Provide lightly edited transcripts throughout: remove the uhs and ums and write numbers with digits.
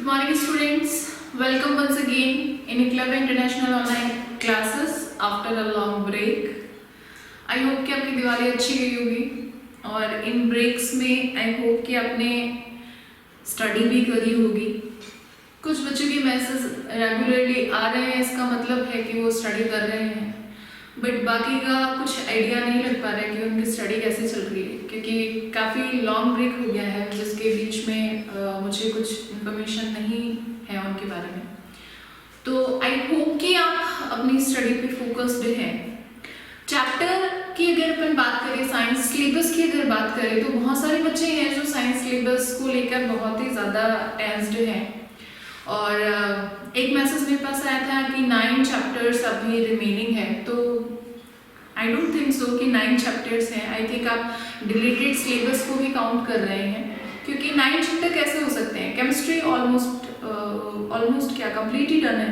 morning students, welcome once again in Eklavya International Online Classes after a long break. I hope कि आपकी दिवाली अच्छी गई होगी और इन ब्रेक्स में आई होप कि आपने स्टडी भी करी होगी। कुछ बच्चों की मैसेज रेगुलरली आ रहे हैं, इसका मतलब है कि वो स्टडी कर रहे हैं, बट बाकी का कुछ आइडिया नहीं लग पा रहा है कि उनकी स्टडी कैसे चल रही है, क्योंकि काफ़ी लॉन्ग ब्रेक हो गया है जिसके बीच में मुझे कुछ इन्फॉर्मेशन नहीं है उनके बारे में। तो आई होप कि आप अपनी स्टडी पे फोकस्ड हैं। चैप्टर की अगर अपन बात करें, साइंस सिलेबस की अगर बात करें, तो बहुत सारे बच्चे हैं जो साइंस सिलेबस को लेकर बहुत ही ज़्यादा टेंस्ड हैं। और एक मैसेज मेरे पास आया था कि 9 चैप्टर्स अभी रिमेनिंग है, तो आई डोंट थिंक सो कि 9 चैप्टर्स हैं। आई थिंक आप डिलीटेड सिलेबस को भी काउंट कर रहे हैं, क्योंकि 9 चैप्टर कैसे हो सकते हैं। केमिस्ट्री ऑलमोस्ट क्या कंप्लीट ही डन है,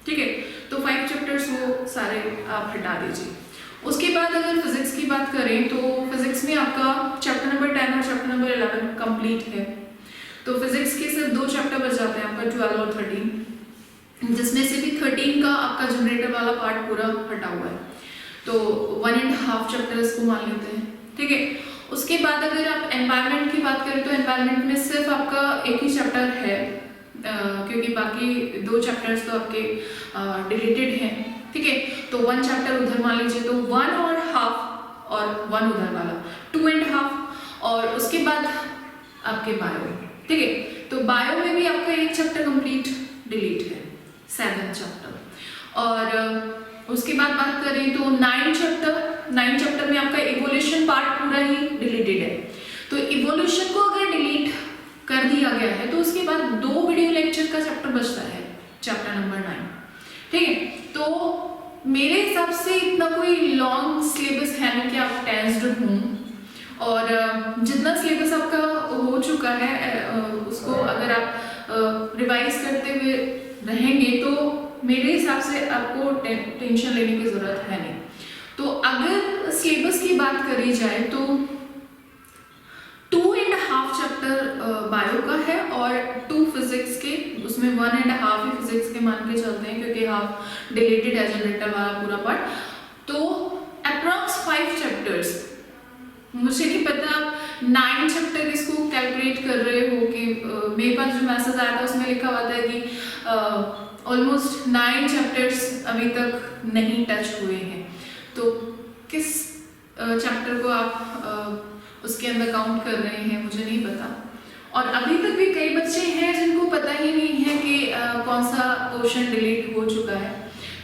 ठीक है। तो 5 चैप्टर्स वो सारे आप हटा दीजिए। उसके बाद अगर फिजिक्स की बात करें तो फिजिक्स में आपका चैप्टर नंबर 10 और चैप्टर नंबर 11 कंप्लीट है। तो फिजिक्स के सिर्फ 2 चैप्टर बच जाते हैं आपका, 12 और 13, जिसमें से भी 13 का आपका जनरेटर वाला पार्ट पूरा हटा हुआ है, तो 1.5 चैप्टर इसको मान लेते हैं, ठीक है। उसके बाद अगर आप एनवायरनमेंट की बात करें तो एनवायरनमेंट में सिर्फ आपका एक ही चैप्टर है, क्योंकि बाकी 2 चैप्टर्स तो आपके डिलीटेड हैं, ठीक है। तो 1 चैप्टर उधर मान लीजिए, तो 1.5 और 1 उधर वाला 2.5। और उसके बाद आपके बायो, ठीक है। तो बायो में भी आपका एक चैप्टर कंप्लीट डिलीट है, 7 चैप्टर। और उसके बाद बात करें तो 9 चैप्टर में आपका इवोल्यूशन पार्ट पूरा ही डिलीटेड है। तो इवोल्यूशन को अगर डिलीट कर दिया गया है तो उसके बाद 2 वीडियो लेक्चर का चैप्टर बचता है, चैप्टर नंबर 9, ठीक है। तो मेरे हिसाब से इतना कोई लॉन्ग सिलेबस है नहीं कि आप टेंस्ड हों, और जितना सिलेबस आपका हो चुका है उसको अगर आप रिवाइज करते हुए रहेंगे तो मेरे हिसाब से आपको टेंशन लेने की ज़रूरत है नहीं। तो अगर सिलेबस की बात करी जाए तो 2.5 चैप्टर बायो का है और 2 फिजिक्स के, उसमें 1.5 ही फिजिक्स के मान के चलते हैं, क्योंकि हाफ डिलीटेड है जनरेटर वाला पूरा पार्ट। तो अप्रॉक्स 5 चैप्टर्स, मुझे नहीं पता आप 9 चैप्टर इसको कैलकुलेट कर रहे हो कि मेरे पास जो मैसेज आया था उसमें लिखा हुआ था कि ऑलमोस्ट 9 चैप्टर्स अभी तक नहीं टच हुए हैं। तो किस चैप्टर को आप उसके अंदर काउंट कर रहे हैं मुझे नहीं पता। और अभी तक भी कई बच्चे हैं जिनको पता ही नहीं है कि कौन सा पोर्शन डिलीट हो चुका है।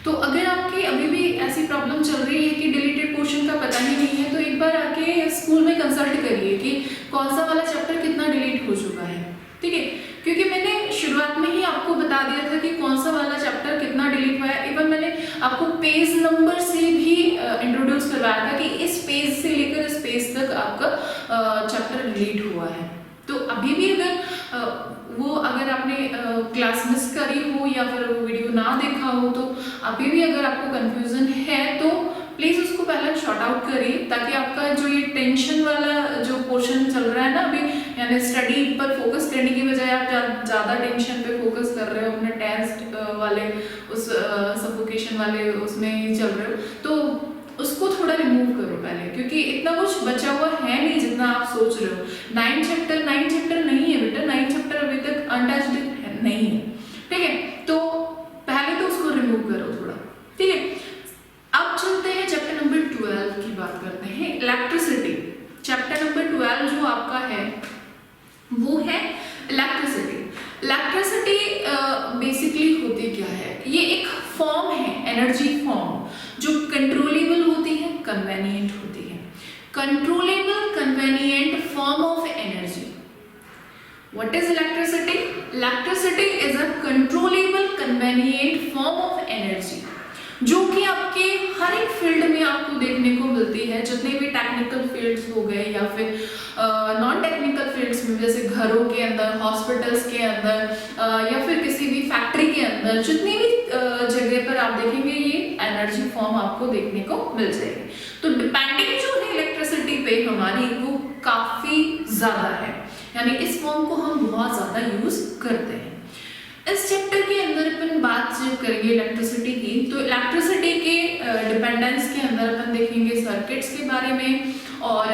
तो अगर आपकी अभी भी ऐसी प्रॉब्लम चल रही है कि डिलीटेड पोर्शन का पता ही नहीं है, तो एक बार आके स्कूल में कंसल्ट करिए कि कौन सा वाला चैप्टर कितना डिलीट हो चुका है, ठीक है। क्योंकि मैंने शुरुआत में ही आपको बता दिया था कि कौन सा वाला चैप्टर कितना डिलीट हुआ है। इवन मैंने आपको पेज नंबर से भी इंट्रोड्यूस करवाया था कि इस पेज से लेकर इस पेज तक आपका चैप्टर डिलीट हुआ है। तो अभी भी अगर आपने क्लास मिस करी हो या फिर वो वीडियो ना देखा हो, तो अभी भी अगर आपको कंफ्यूजन है तो प्लीज़ उसको पहले शॉर्ट आउट करिए, ताकि आपका जो ये टेंशन वाला जो पोर्शन चल रहा है ना अभी, यानी स्टडी पर फोकस करने की बजाय आप ज़्यादा टेंशन पे फोकस कर रहे हो, अपने टेस्ट वाले उस सफोकेशन वाले उसमें ही चल रहे हो, तो उसको थोड़ा रिमूव करो पहले, क्योंकि इतना कुछ बचा हुआ है नहीं जितना आप सोच रहे हो। 9 चैप्टर नहीं है बेटा, 9 चैप्टर अभी तक अनटच्ड नहीं है, ठीक है। तो पहले तो उसको रिमूव करो थोड़ा, ठीक है। अब चलते हैं चैप्टर नंबर 12 की बात करते हैं, इलेक्ट्रिसिटी। चैप्टर नंबर 12 जो आपका है वो है इलेक्ट्रिसिटी। इलेक्ट्रिसिटी बेसिकली होती क्या है, ये एक फॉर्म है, एनर्जी फॉर्म, जो कंट्रोलेबल होती है, कन्वेनिएंट होती है। Controllable convenient form of energy. What is electricity? Electricity is a controllable convenient form of energy, जो कि आपके हर एक फील्ड में आपको देखने को मिलती है। जितने भी टेक्निकल फील्ड्स हो गए या फिर नॉन टेक्निकल फील्ड्स में, जैसे घरों के अंदर, हॉस्पिटल्स के अंदर या फिर किसी भी फैक्ट्री के अंदर, जितनी भी जगह पर आप देखेंगे ये एनर्जी फॉर्म आपको देखने को मिल जाएगी। तो डिपेंडिंग जो है इलेक्ट्रिसिटी पे हमारी, वो काफ़ी ज़्यादा है, यानी इस फॉर्म को हम बहुत ज़्यादा यूज़ करते हैं। इस चैप्टर के अंदर अपन बात जब करेंगे इलेक्ट्रिसिटी की, तो इलेक्ट्रिसिटी के डिपेंडेंस के अंदर अपन देखेंगे सर्किट्स के बारे में और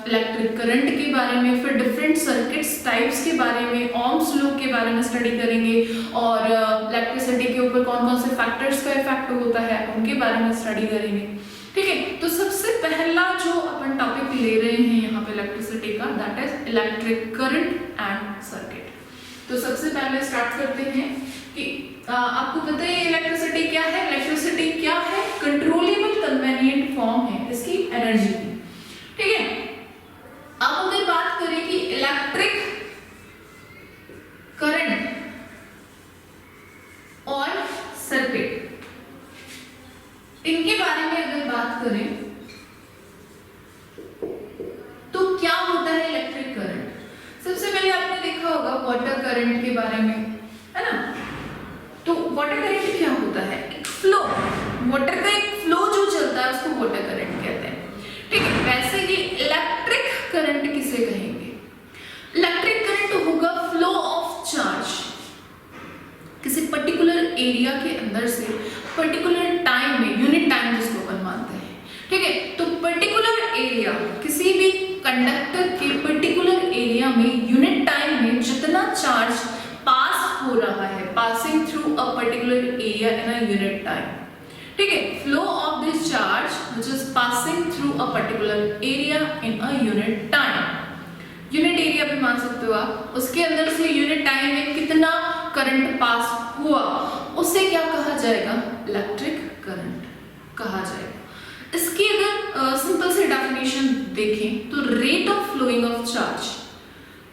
इलेक्ट्रिक करंट के बारे में, फिर डिफरेंट सर्किट्स टाइप्स के बारे में, ओम्स लॉ के बारे में स्टडी करेंगे और इलेक्ट्रिसिटी के ऊपर कौन कौन से फैक्टर्स का इफेक्ट होता है उनके बारे में स्टडी करेंगे। ठीक है, तो सबसे पहला जो अपन टॉपिक ले रहे हैं यहाँ पे इलेक्ट्रिसिटी का, that is electric current and circuit. तो सबसे पहले स्टार्ट करते हैं कि आपको पता है इलेक्ट्रिसिटी क्या है। इलेक्ट्रिसिटी क्या है? कंट्रोलेबल कन्वेनिएंट फॉर्म है इसकी एनर्जी की। ठीक है, अब अगर बात करें कि इलेक्ट्रिक करंट और सर्किट, इनके बारे में अगर बात करें तो क्या होता है इलेक्ट्रिक करंट। सबसे पहले आपने देखा होगा वाटर करंट के बारे में, है ना। तो वाटर करंट क्या होता है? एक फ्लो, वाटर का एक फ्लो जो चलता है उसको वाटर करंट कहते हैं। ठीक है, वैसे ही इलेक्ट्रिक करंट किसे कहेंगे? इलेक्ट्रिक करंट होगा फ्लो ऑफ चार्ज किसी पर्टिकुलर एरिया के अंदर से पर्टिकुलर टाइम में, यूनिट टाइम जिसको अपन मानते हैं। ठीक है, तो पर्टिकुलर एरिया, किसी भी कंडक्टर के पर्टिकुलर एरिया में यूनिट टाइम में जितना चार्ज पास हो रहा है, passing through a particular area in a unit time. ठीक है, flow of this charge which is passing through a particular area in a unit time. Unit area भी मान सकते हो आप, उसके अंदर से यूनिट टाइम में कितना करंट पास हुआ, उसे क्या कहा जाएगा? इलेक्ट्रिक करंट कहा जाएगा। इसकी अगर सिंपल से डेफिनेशन देखें तो rate of flowing of charge,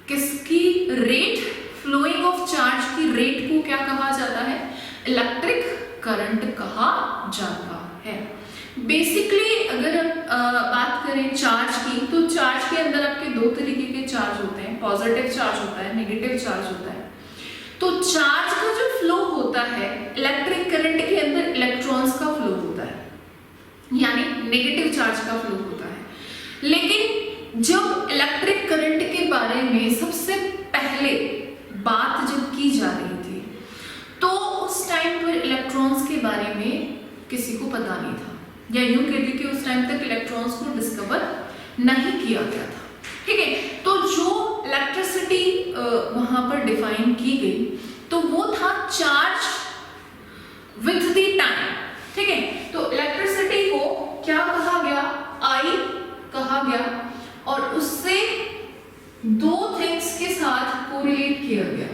किसकी रेट? फ्लोइंग ऑफ चार्ज की रेट को क्या कहा जाता है? इलेक्ट्रिक करंट कहा जाता है। बेसिकली अगर बात करें चार्ज की, तो चार्ज के अंदर आपके दो तरीके के चार्ज होते हैं, पॉजिटिव चार्ज होता है, नेगेटिव चार्ज होता है। तो चार्ज का जो फ्लो होता है, इलेक्ट्रिक करंट के अंदर इलेक्ट्रॉन्स का फ्लो होता है, यानी नेगेटिव चार्ज का फ्लो होता है। लेकिन जब इलेक्ट्रिक करंट के बारे में सबसे पहले बात जब की जा रही थी, तो उस टाइम पर इलेक्ट्रॉन्स के बारे में किसी को पता नहीं था, या यूं कहते कि उस टाइम तक इलेक्ट्रॉन्स को डिस्कवर नहीं किया गया था। ठीक है, तो जो इलेक्ट्रिसिटी वहां पर डिफाइन की गई तो वो था चार्ज विद द टाइम। ठीक है, तो इलेक्ट्रिसिटी को क्या कहा गया? आई कहा गया, और उससे दो थिंग्स के साथ कोरिलेट किया गया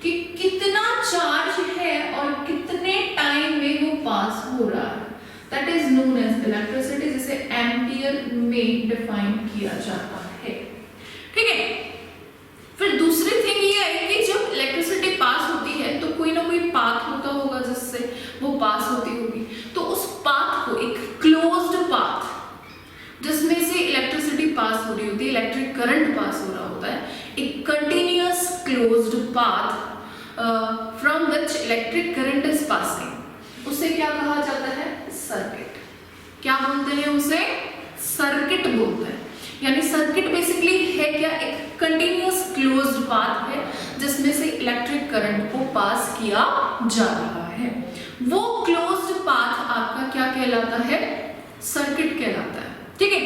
कि कितना चार्ज है और कितने टाइम में वो पास हो रहा है। That is known as electricity, जिसे एम्पियर में डिफाइन किया जाता है। ठीक है, फिर दूसरी थिंग ये है कि जब इलेक्ट्रिसिटी पास होती है तो कोई ना कोई पाथ होता होगा जिससे वो पास होती होगी। तो उस पाथ को, एक क्लोज्ड पाथ जिसमें से इलेक्ट्रिसिटी पास हो रही होती है, इलेक्ट्रिक करंट पास हो रहा होता है, एक continuous closed path from which electric current is passing, उसे क्या कहा जाता है? सर्किट। क्या बोलते हैं उसे? सर्किट बोलते हैं। यानी सर्किट बेसिकली है क्या? एक कंटिन्यूअस क्लोज्ड पाथ है जिसमें से इलेक्ट्रिक करंट को पास किया जा रहा है। वो क्लोज्ड पाथ आपका क्या कहलाता है? सर्किट कहलाता है। ठीक है,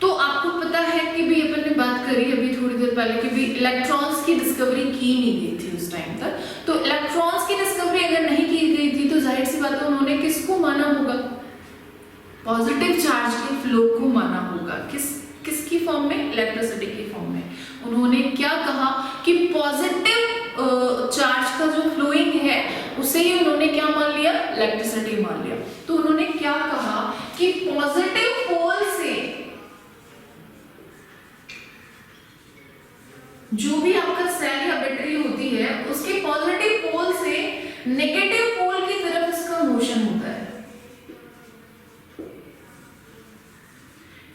तो आपको पता है कि भी अपन ने बात करी अभी थोड़ी देर पहले कि भी इलेक्ट्रॉन्स की डिस्कवरी की नहीं गई थी उस टाइम तक। तो इलेक्ट्रॉन्स की डिस्कवरी अगर नहीं की गई थी तो जाहिर सी बात है उन्होंने किसको माना होगा? पॉजिटिव चार्ज के फ्लो को माना होगा। किसकी फॉर्म में? इलेक्ट्रिसिटी की फॉर्म में। उन्होंने क्या कहा कि पॉजिटिव चार्ज का जो फ्लोइंग है उसे ही उन्होंने क्या मान लिया? इलेक्ट्रिसिटी मान लिया। तो उन्होंने क्या कहा कि पॉजिटिव पोल से जो भी आपका सेल या बैटरी होती है उसके पॉजिटिव पोल से नेगेटिव पोल की तरफ इसका मोशन होता है,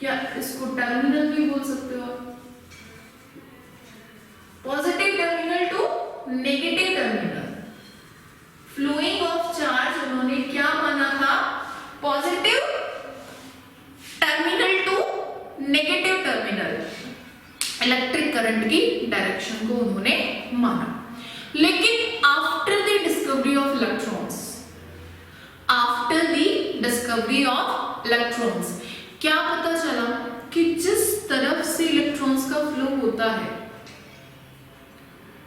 या इसको टर्मिनल भी बोल सकते हो आप। Positive terminal to negative terminal, flowing of charge उन्होंने क्या माना था? Positive terminal to negative terminal, electric current की डायरेक्शन को उन्होंने माना। लेकिन after the discovery of electrons, after the discovery of electrons क्या पता चला कि जिस तरफ से इलेक्ट्रॉन्स का फ्लो होता है,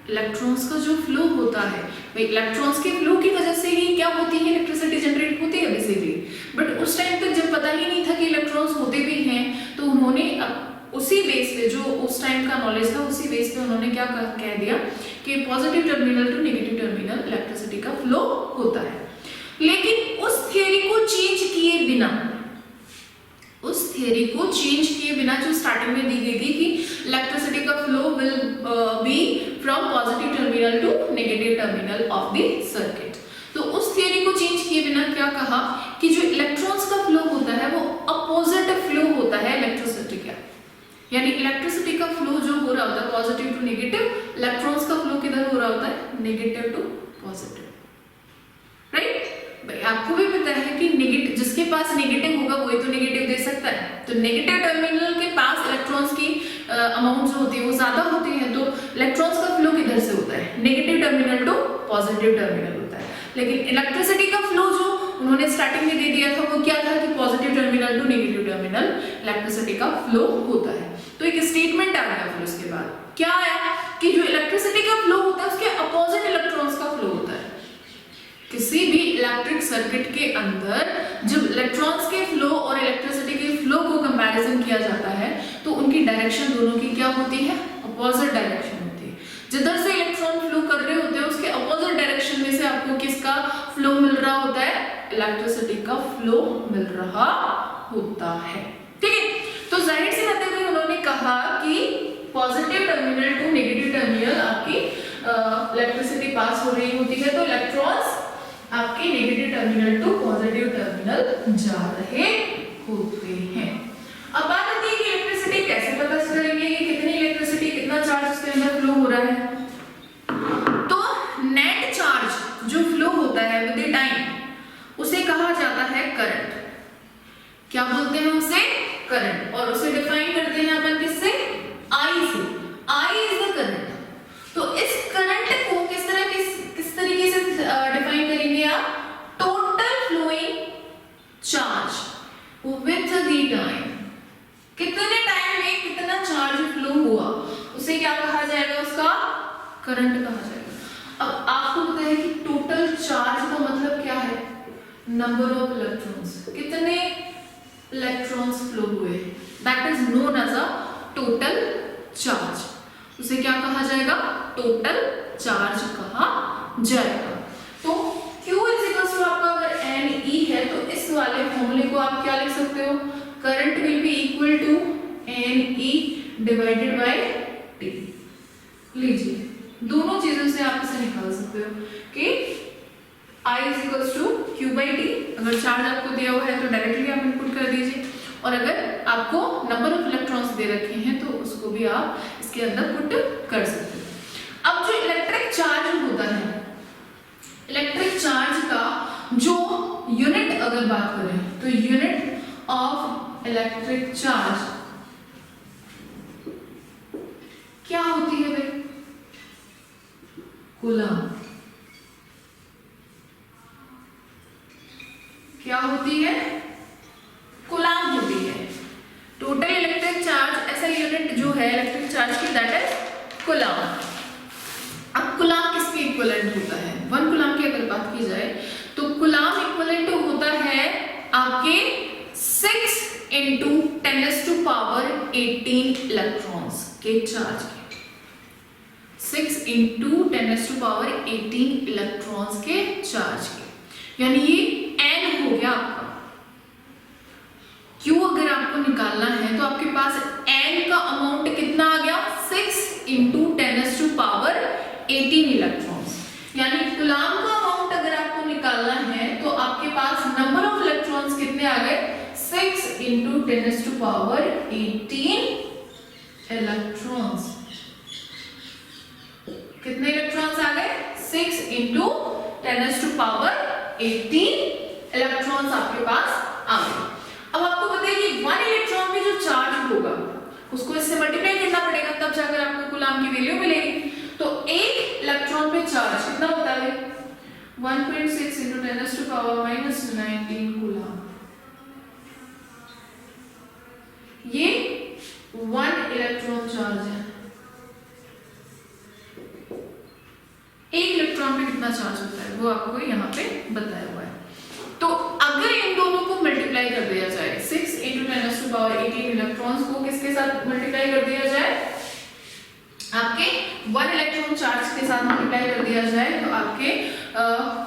इलेक्ट्रॉन्स का जो फ्लो होता है, भाई इलेक्ट्रॉन्स के फ्लो की वजह से ही क्या होती है, इलेक्ट्रिसिटी जनरेट होती है बेसिकली। बट उस टाइम तक जब पता ही नहीं था कि इलेक्ट्रॉन्स होते भी हैं, तो उन्होंने उसी बेस पे, जो उस टाइम का नॉलेज था, उसी बेस पे उन्होंने क्या कह दिया कि positive terminal to negative terminal electricity का फ्लो होता है। लेकिन उस थियरी को चेंज किए बिना, उस थियरी को चेंज किए बिना जो स्टार्टिंग में दी गई थी कि इलेक्ट्रिसिटी का flow will be from positive terminal to negative terminal of the circuit, तो उस थियरी को चेंज किए बिना क्या कहा कि जो इलेक्ट्रॉन्स का फ्लो होता है वो अपोजिट फ्लो होता है इलेक्ट्रिसिटी का, यानी इलेक्ट्रिसिटी का फ्लो जो हो रहा होता है पॉजिटिव टू नेगेटिव, इलेक्ट्रॉन्स का फ्लो किधर हो रहा होता है, नेगेटिव टू पॉजिटिव, राइट। भाई आपको भी पता है कि नेगेटिव, जिसके पास नेगेटिव होगा वही तो नेगेटिव दे सकता है, तो नेगेटिव टर्मिनल के पास इलेक्ट्रॉन्स की अमाउंट जो होती है वो ज्यादा होती है, तो इलेक्ट्रॉन्स का फ्लो किधर से होता है, negative terminal to positive terminal होता है। लेकिन इलेक्ट्रिसिटी का फ्लो जो उन्होंने स्टार्टिंग में दे दिया था वो क्या था कि positive terminal to negative terminal electricity का फ्लो होता है। तो एक स्टेटमेंट आ गया, फिर उसके बाद क्या आया कि जो इलेक्ट्रिसिटी का फ्लो होता है उसके अपोजिट इलेक्ट्रॉन्स का फ्लो होता है। किसी भी इलेक्ट्रिक सर्किट के अंदर जब इलेक्ट्रॉन्स के फ्लो और इलेक्ट्रिसिटी के फ्लो को कंपैरिजन किया जाता है तो उनकी डायरेक्शन दोनों की क्या होती है, अपोजिट डायरेक्शन होती है। जिधर से इलेक्ट्रॉन फ्लो कर रहे होते हैं उसके अपोजिट डायरेक्शन में से आपको किसका फ्लो मिल रहा होता है, इलेक्ट्रिसिटी का फ्लो मिल रहा होता है, ठीक है। तो जाहिर सी बात है उन्होंने कहा कि positive terminal to negative terminal आपकी इलेक्ट्रिसिटी पास हो रही होती है, तो इलेक्ट्रॉन्स आपके negative terminal to positive terminal जा रहे होते हैं। अब बात आती है कि इलेक्ट्रिसिटी कैसे पता करेंगे कि कितनी इलेक्ट्रिसिटी, कितना चार्ज उसके अंदर फ्लो हो रहा है। तो नेट चार्ज जो फ्लो होता है विद द टाइम उसे कहा जाता है करंट। क्या बोलते हैं उसे, करंट, और उसे डिफाइन करते हैं अपन किससे, आई से। I is the current. तो इस करंट को किस तरीके से डिफाइन करेंगे आप, total flowing charge with the time, कितने टाइम में कितना चार्ज फ्लो हुआ उसे क्या कहा जाएगा, उसका करंट कहा जाएगा। अब आपको पता है कि टोटल चार्ज का मतलब क्या है, नंबर ऑफ इलेक्ट्रॉन्स, कितने इलेक्ट्रॉन्स फ्लो हुए, that is known as a total charge. उसे क्या कहा जाएगा, टोटल चार्ज कहा जाएगा। तो Q इज इक्वल टू आपका अगर NE है तो इस वाले फॉर्मूले को आप क्या लिख सकते हो, current will be equal to NE divided by T। लीजिए दोनों चीजों से आप इसे निकाल सकते हो कि I is equal to Q by T। अगर चार्ज आपको दिया हुआ है तो डायरेक्टली आप इनपुट कर दीजिए, और अगर आपको नंबर ऑफ इलेक्ट्रॉन्स दे रखे हैं तो उसको भी आप इसके अंदर पुट कर सकते हो। अब जो इलेक्ट्रिक चार्ज होता है, इलेक्ट्रिक चार्ज का जो यूनिट अगर बात करें तो यूनिट ऑफ इलेक्ट्रिक चार्ज क्या होती है भाई, कूलम। क्या होती है, कूलम होती है। टोटल इलेक्ट्रिक चार्ज ऐसा यूनिट जो है इलेक्ट्रिक चार्ज की, दैट इज कूलम। अब कूलम किसके इक्विवेलेंट होता है, 1 कूलम की अगर बात की जाए तो कूलम इक्विवेलेंट होता है आपके 6 × 10⁻18 इलेक्ट्रॉन्स के चार्ज के, 6 × 10⁻18 इलेक्ट्रॉन्स के चार्ज के, यानी ये n हो गया आपका। Q अगर आपको निकालना है तो आपके पास n का अमाउंट कितना आ गया, 6 × 10⁻18 इलेक्ट्रॉन्स, यानी कूलम का अमाउंट अगर आपको निकालना है तो आपके पास नंबर ऑफ इलेक्ट्रॉन्स कितने आ गए, 6 × 10⁻18 इलेक्ट्रॉन्स। कितने इलेक्ट्रॉन्स आ गए, 6 × 10⁻18 इलेक्ट्रॉन्स आपके पास आ गए। अब आपको पता है कि 1 इलेक्ट्रॉन में जो चार्ज होगा उसको इससे मल्टीप्लाई करना पड़ेगा, तब जाकर आपको कूलम की वैल्यू मिलेगी। तो तो एक इलेक्ट्रॉन पे चार्ज कितना होता है? 1.6 into 10⁻⁻19 कूलम। ये 1 इलेक्ट्रॉन चार्ज है। एक इलेक्ट्रॉन पे कितना चार्ज होता है वो आपको यहाँ पे बताया हुआ है। तो अगर इन दोनों को मल्टीप्लाई कर दिया जाए, 6 into 10⁻18 इलेक्ट्रॉन्स को किसके साथ मल्टीप्लाई कर दिया जाए? आपके 1 इलेक्ट्रॉन चार्ज के साथ मल्टीप्लाई कर दिया जाए तो आपके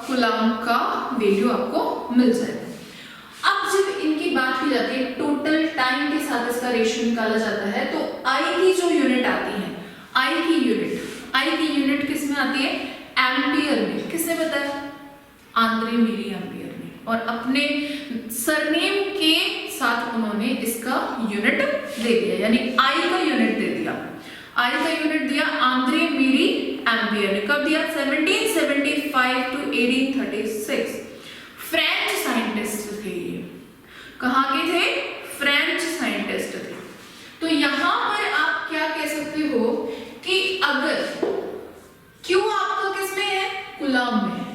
कूलम का वैल्यू आपको मिल जाएगा। अब जब इनकी बात की जाती है टोटल टाइम के साथ इसका रेशियो निकाला जाता है, तो आई की जो यूनिट आती है, आई की यूनिट किस में आती है? एम्पियर में। किसने बताया? आंद्रे मिली एम्पियर में। और अपने सरनेम के साथ उन्होंने इसका यूनिट दे दिया, यानी आई का यूनिट दे दिया। आई का यूनिट दिया आंद्रे मिली एम्पियर ने। कब दिया? 1775 to 1836। फ्रेंच साइंटिस्ट थे ये। कहाँ के थे? फ्रेंच साइंटिस्ट थे। तो यहां पर आप क्या कह सकते हो कि अगर Q आपका किस में है? कूलम में है,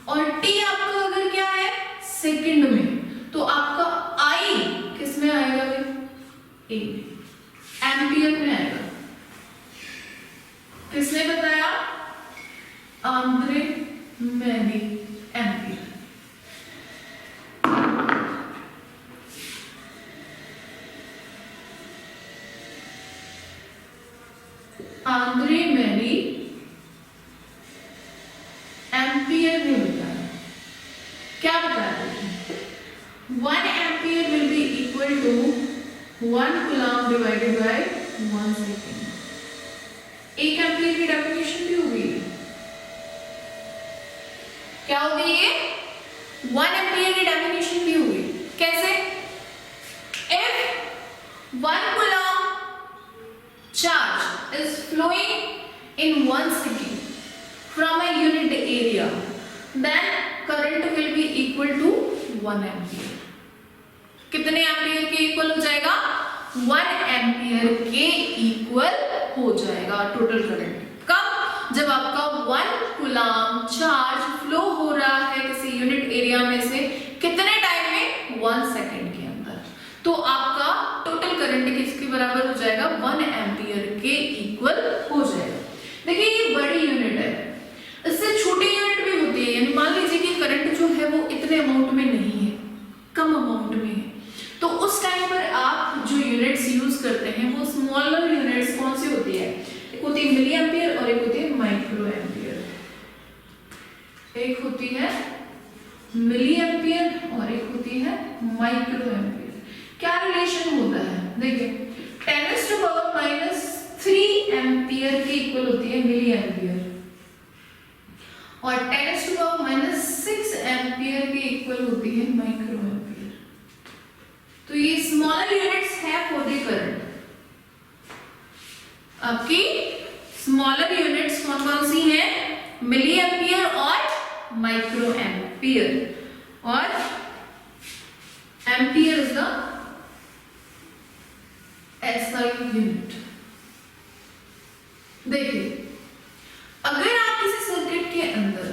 और T आपका अगर क्या है? सेकंड में, तो आपका I किस में आएगा? ए में, एम्पियर में आएगा। किसने बताया? Andre Marie Ampere. Andre Marie Ampere ने बताया। क्या बताया? 1 ampere will be equal to 1 coulomb divided by 1 second. एक एम्पियर की डेफिनेशन भी होगी। क्या होगी ये? 1 एम्पियर की डेफिनेशन भी होगी। कैसे? If 1 coulomb charge is flowing in 1 second from a unit area, then current will be equal to 1 ampere. कितने एम्पियर के इक्वल हो जाएगा? 1 एम्पियर के इक्वल हो जाएगा टोटल करंट। कब? जब आपका 1 कूलम चार्ज फ्लो हो रहा है किसी यूनिट एरिया में से कितने टाइम में? 1 सेकेंड के अंदर। तो आपका टोटल करंट किसके बराबर हो जाएगा? 1 एम्पियर के इक्वल हो जाएगा। देखिए ये बड़ी यूनिट है, इससे छोटी यूनिट भी होती है। यानी मान लीजिए कि करंट जो है वो इतने अमाउंट में नहीं है, कम अमाउंट में है, तो उस टाइम पर आप जो यूनिट्स यूज करते हैं वो स्मॉलर यूनिट्स कौन सी होती है? एक होती है मिली एम्पियर और एक होती है माइक्रो एम्पियर। एक होती है मिली एम्पियर और एक होती है माइक्रो एम्पियर। क्या रिलेशन होता है? देखिए 10⁻³ एम्पियर के इक्वल होती है मिली एम्पियर और 10⁻⁶ एम्पियर के इक्वल होती है माइक्रो एम्पियर। तो ये स्मॉलर यूनिट्स है फॉर द करंट। आपकी स्मॉलर यूनिट्स कौन कौन सी हैं? मिली एम्पियर और माइक्रो एम्पियर। और ampere is the SI unit. देखिए अगर आप किसी सर्किट के अंदर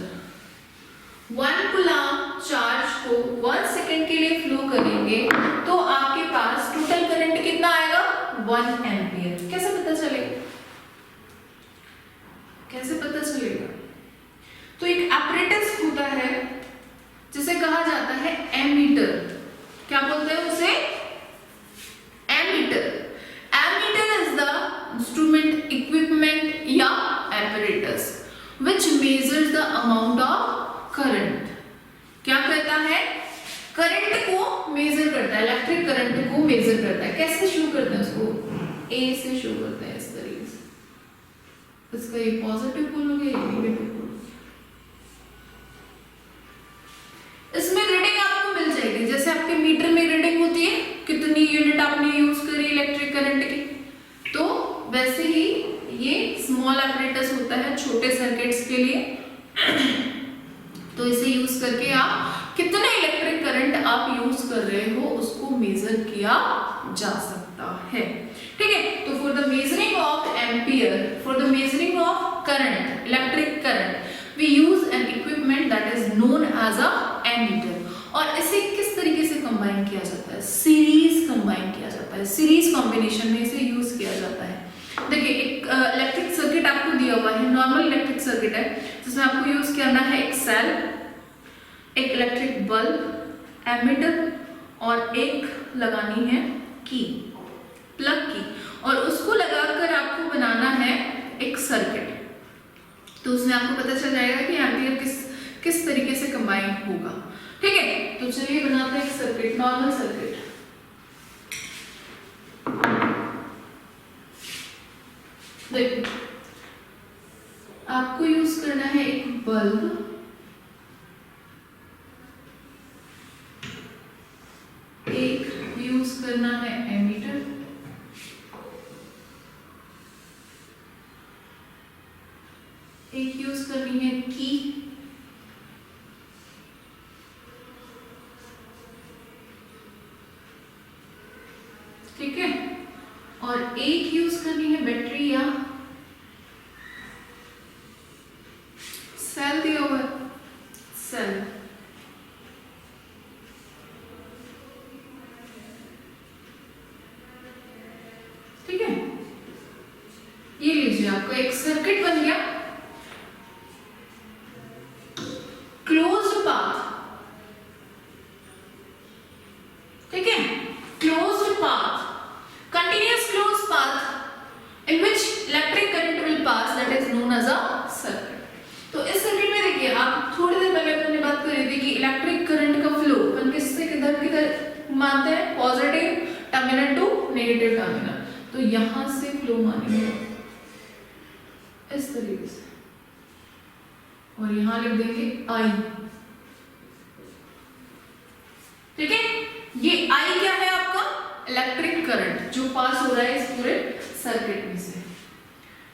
1 कूलम चार्ज को 1 सेकेंड के लिए फ्लो करेंगे तो आपके पास टोटल करंट कितना आएगा? 1 एम्पियर। कैसे पता चलेगा? कैसे पता चलेगा? तो एक एपरेटस होता है जिसे कहा जाता है एमीटर। क्या बोलते हैं उसे? Ammeter. Ammeter is the instrument, equipment या apparatus which measures the amount of current। क्या करता है? करंट को मेजर करता है, इलेक्ट्रिक करंट को मेजर करता है। कैसे शो करता है उसको? A से शो करता है इस तरीके से। इसका ये पॉजिटिव पोल हो गया, ये नेगेटिव पोल। इसमें रीडिंग आपको मिल जाएगी, जैसे आपके मीटर में रीडिंग होती है कितनी यूनिट आपने यूज करी इलेक्ट्रिक करंट की, तो वैसे ही ये स्मॉल एपरेटस होता है छोटे सर्किट्स के लिए। तो इसे यूज करके आप कितने इलेक्ट्रिक करंट आप यूज कर रहे हो उसको मेजर किया जा सकता है। ठीक है, तो for the measuring of ampere, for the measuring of current, electric current, we use an equipment that is known as a ammeter. और इसे किस तरीके से कंबाइन किया जाता है? सीरीज कंबाइन किया जाता है, सीरीज कॉम्बिनेशन में इसे यूज किया जाता है। देखिए एक इलेक्ट्रिक सर्किट आपको दिया हुआ है, नॉर्मल इलेक्ट्रिक सर्किट है जिसमें आपको यूज करना है एक सेल, एक इलेक्ट्रिक बल्ब, एमीटर और एक लगानी है की, प्लग की, और उसको लगाकर आपको बनाना है एक सर्किट। तो उसमें आपको पता चल जाएगा कि एम्पियर किस तरीके से कंबाइन होगा। ठीक है, तो चलिए बनाते हैं एक सर्किट, नॉर्मल सर्किट। देखिए आपको यूज करना है एक बल्ब, एक यूज करना है एमीटर, एक यूज करनी है की, ठीक है, और एक यूज करनी है बैटरी या सेल दिया हुआ सेल। ठीक है, ये लीजिए आपको एक सर्किट बन गया। क्लोज्ड पाथ, ठीक है, closed path, continuous closed path in which electric current will pass, that is known as a circuit। तो इस सर्किट में देखिए आप थोड़ी देर पहले अपने बात कर रही थी कि इलेक्ट्रिक करंट का फ्लो अपन किससे किधर मानते हैं? Positive terminal to negative terminal. तो यहां से फ्लो मानेंगे इस तरीके से, और यहां लिख देंगे आई। ठीक है, ये आई क्या है? आपका इलेक्ट्रिक करंट जो पास हो रहा है इस पूरे सर्किट में से।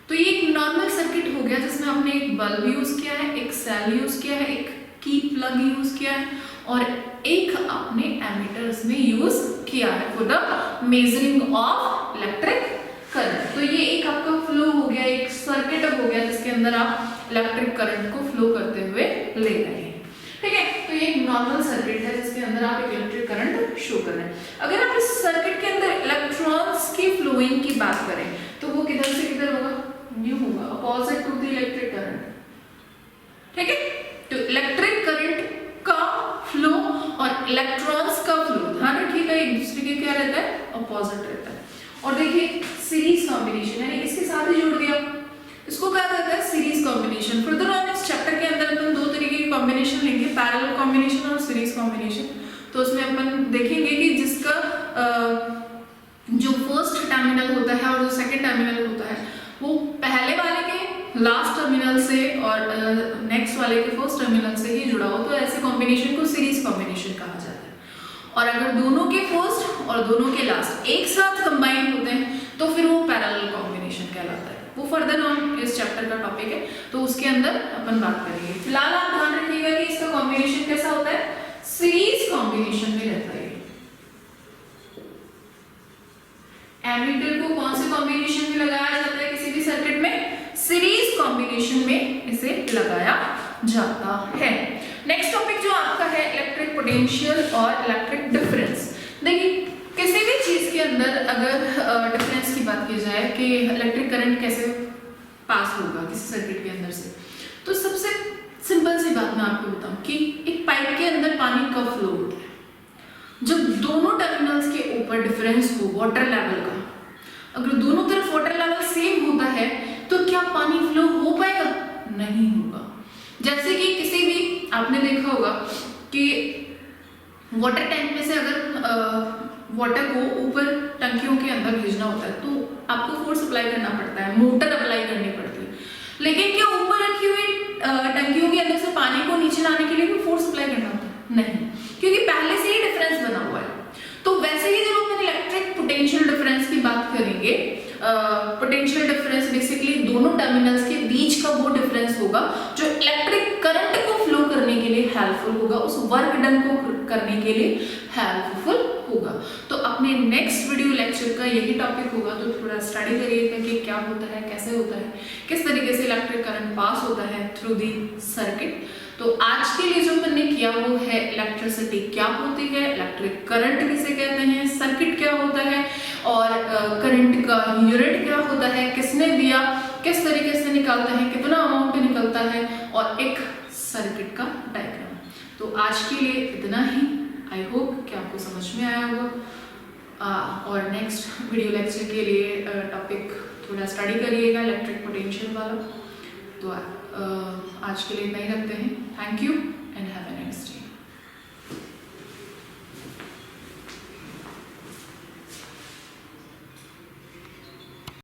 तो ये एक नॉर्मल सर्किट हो गया जिसमें हमने एक बल्ब यूज किया है, एक सेल यूज किया है, एक की प्लग यूज किया है, और एक आपने एमीटर इसमें यूज किया है for the measuring of electric current. तो ये एक आपका फ्लो हो गया, एक सर्किट हो गया जिसके अंदर आप इलेक्ट्रिक करंट को फ्लो करते हुए ले रहे हैं। ठीक है, तो ये एक नॉर्मल सर्किट है जिसके अंदर आप एक इलेक्ट्रिक करंट शो कर रहे हैं। अगर आप इस सर्किट के अंदर इलेक्ट्रॉन्स की फ्लोइंग की बात करें तो वो किधर से किधर होगा? न्यू होगा, opposite to the electric current. ठीक है, तो इलेक्ट्रिक करंट का फ्लो और इलेक्ट्रॉन्स का फ्लो ध्यान रखिएगा एक दूसरे के क्या रहता है? अपोजिट रहता है। और देखिए सीरीज कॉम्बिनेशन यानी इसके साथ ही जोड़ दिया, इसको कहा जाता है सीरीज कॉम्बिनेशन। फर्दर ऑन इस चैप्टर के अंदर अपन दो तरीके की कॉम्बिनेशन लेंगे, पैरेलल कॉम्बिनेशन और सीरीज कॉम्बिनेशन। तो उसमें अपन देखेंगे कि जिसका जो फर्स्ट टर्मिनल होता है और जो सेकंड टर्मिनल होता है वो पहले वाले के लास्ट टर्मिनल से और नेक्स्ट वाले के फर्स्ट टर्मिनल से ही जुड़ा हो, तो ऐसे कॉम्बिनेशन को सीरीज कॉम्बिनेशन कहा जाता है। और अगर दोनों के फर्स्ट और दोनों के लास्ट एक साथ कंबाइन होते हैं तो फिर वो पैरेलल कॉम्बिनेशन कहलाता है। वो फर्दर ऑन इस चैप्टर का टॉपिक है, तो उसके अंदर अपन बात करेंगे। फिलहाल आप ध्यान रखिएगा कि इसका कॉम्बिनेशन कैसा होता है? सीरीज कॉम्बिनेशन में रहता है। एमीटर को कौन से कॉम्बिनेशन में लगाया जाता है किसी भी सर्किट में? सीरीज कॉम्बिनेशन में इसे लगाया जाता है। नेक्स्ट टॉपिक जो आपका है इलेक्ट्रिक पोटेंशियल और इलेक्ट्रिक डिफरेंस। देखिए किसी भी चीज के अंदर अगर डिफरेंस की बात की जाए कि इलेक्ट्रिक करंट कैसे पास होगा किसी सर्किट के अंदर से, तो सबसे सिंपल सी बात मैं आपको बताऊं कि एक पाइप के अंदर पानी कब फ्लो होता है? जब दोनों टर्मिनल्स के ऊपर डिफरेंस हो वाटर लेवल का, अगर दोनों तरफ वाटर लेवल सेम होता है तो क्या पानी फ्लो हो पाएगा? नहीं होगा। जैसे कि किसी भी आपने देखा होगा कि वाटर टैंक में से अगर वाटर को ऊपर टंकियों के अंदर भेजना होता है तो आपको फोर्स अप्लाई करना पड़ता है, मोटर अप्लाई करनी पड़ती है। लेकिन क्या ऊपर रखी हुई टंकियों के अंदर से पानी को नीचे लाने के लिए भी फोर्स अप्लाई करना होता है? नहीं, क्योंकि पहले से ही डिफरेंस बना हुआ है। तो वैसे ही जब अपन इलेक्ट्रिक पोटेंशियल डिफरेंस की बात करेंगे, पोटेंशियल डिफरेंस बेसिकली दोनों टर्मिनल्स के बीच का वो डिफरेंस होगा जो इलेक्ट्रिक करंट को फ्लो करने के लिए हेल्पफुल होगा, उस वर्क डन को करने के लिए हेल्पफुल होगा। तो अपने नेक्स्ट वीडियो लेक्चर का यही टॉपिक होगा, तो थोड़ा स्टडी करिएगा कि क्या होता है, कैसे होता है, किस तरीके से इलेक्ट्रिक करंट पास होता है थ्रू दी सर्किट। तो आज के लिए जो मैंने किया वो है इलेक्ट्रिसिटी क्या होती है, इलेक्ट्रिक करंट किसे कहते हैं, सर्किट क्या होता है और करंट का यूनिट क्या होता है, किसने दिया, किस तरीके से निकालता है, कितना अमाउंट निकलता है और एक सर्किट का डायग्राम। तो आज के लिए इतना ही। आई होप कि आपको समझ में आया होगा और नेक्स्ट वीडियो लेक्चर के लिए टॉपिक थोड़ा स्टडी करिएगा इलेक्ट्रिक पोटेंशियल वाला। तो आज के लिए इतना ही रखते हैं। Thank you and have a nice day.